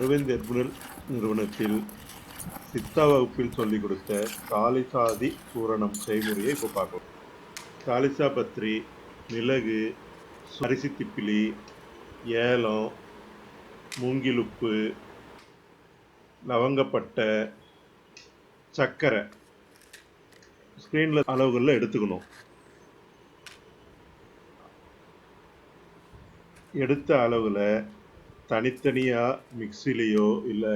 Aravind herbal நிறுவனத்தில் சித்தா வகுப்பில் சொல்லிக் கொடுத்த தாலிசாதி சூரணம் செய்முறையை இப்போ பார்க்கலாம். தாலிசா பத்திரி, மிளகு, அரிசி திப்பிலி, ஏலம், மூங்கிலுப்பு, லவங்கப்பட்டை, சர்க்கரை ஸ்க்ரீனில் அளவுகளில் எடுத்துக்கணும். எடுத்த அளவில் தனித்தனியாக மிக்சிலேயோ இல்லை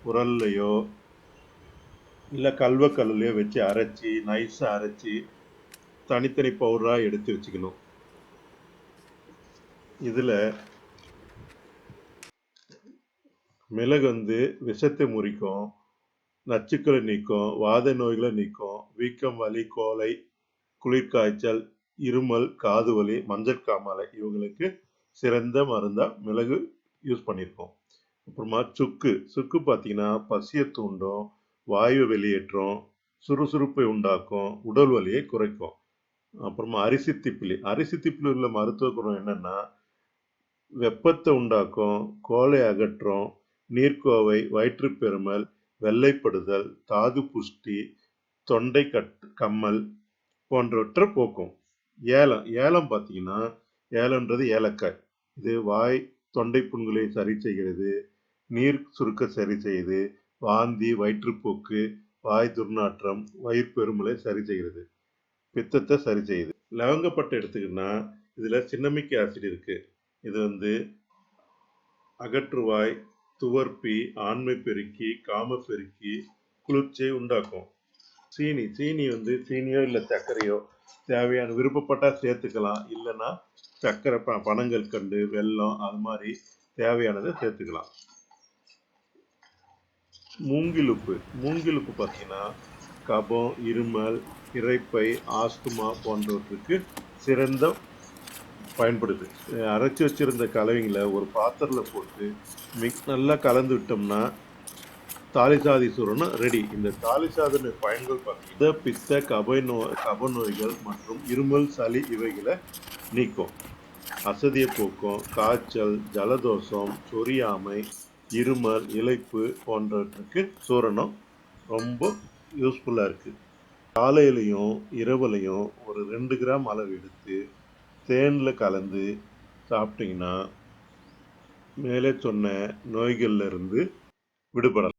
உரல்லையோ இல்லை கல்வக்கல்லையோ வச்சு அரைச்சி நைஸாக அரைச்சி தனித்தனி பவுடராக எடுத்து வச்சுக்கணும். இதில் மிளகு விஷத்தை முறிக்கும், நச்சுக்களை நீக்கும், வாத நோய்களை நீக்கும், வீக்கம், வலி, கோலை, குளிர்காய்ச்சல், இருமல், காது வலி, மஞ்சள் காமாலை இவங்களுக்கு சிறந்த மருந்தா மிளகு யூஸ் பண்ணியிருக்கோம். அப்புறமா சுக்கு பார்த்தீங்கன்னா பசியை தூண்டும், வாயு வெளியேற்றும், சுறுசுறுப்பை உண்டாக்கும், உடல் வலியை குறைக்கும். அப்புறமா அரிசி திப்பிலி உள்ள மருத்துவ குணம் என்னன்னா வெப்பத்தை உண்டாக்கும், கோலை அகற்றும், நீர்க்கோவை, வயிற்றுப்பெருமல், வெள்ளைப்படுதல், தாது புஷ்டி, தொண்டை கம்மல் போன்றவற்றை போக்கும். ஏலம் பார்த்தீங்கன்னா ஏலம்ன்றது ஏலக்காய். இது வாய் தொண்டை புண்களை சரி செய்கிறது, நீர் சுருக்க சரி செய்யுது, வாந்தி, வயிற்றுப்போக்கு, வாய் துர்நாற்றம், வயிற்பெருமலை சரி செய்கிறது, பித்தத்தை சரி செய்யுது. லவங்கப்பட்டை எடுத்துக்கிட்டா இதுல சின்னமிக் ஆசிட் இருக்கு. இது அகற்றுவாய், துவர்ப்பி, ஆண்மை பெருக்கி, காம பெருக்கி, குளிர்ச்சியை உண்டாக்கும். சீனி சீனியோ இல்லை சர்க்கரையோ தேவையான விருப்பப்பட்டா சேர்த்துக்கலாம். இல்லைன்னா சர்க்கரை, பனங்கள் கண்டு, வெல்லம் அது மாதிரி தேவையானதை சேர்த்துக்கலாம். மூங்கிலுப்பு பார்த்தீங்கன்னா கபம், இருமல், இரைப்பை, ஆஸ்துமா போன்றவற்றுக்கு சிறந்த பயன்படுது. அரைச்சி வச்சிருந்த கலவைங்களை ஒரு பாத்திரத்தில் போட்டு நல்லா கலந்து விட்டோம்னா தாலிசாதி சூரணம் ரெடி. இந்த தாலிசாத பயன்கள் பார்த்தீங்கன்னா பித்த, கப நோய்கள் மற்றும் இருமல், சளி இவைகளை நீக்கும், அசதியை போக்கும், காய்ச்சல், ஜலதோஷம், சொரியாமை, இருமல், இளைப்பு போன்றவற்றுக்கு சூரணம் ரொம்ப யூஸ்ஃபுல்லாக இருக்குது. காலையிலையும் இரவுலையும் ஒரு 2 கிராம் அளவு எடுத்து தேனில் கலந்து சாப்பிட்டிங்கன்னா மேலே சொன்ன நோய்கள்ல இருந்து விடுபடலாம்.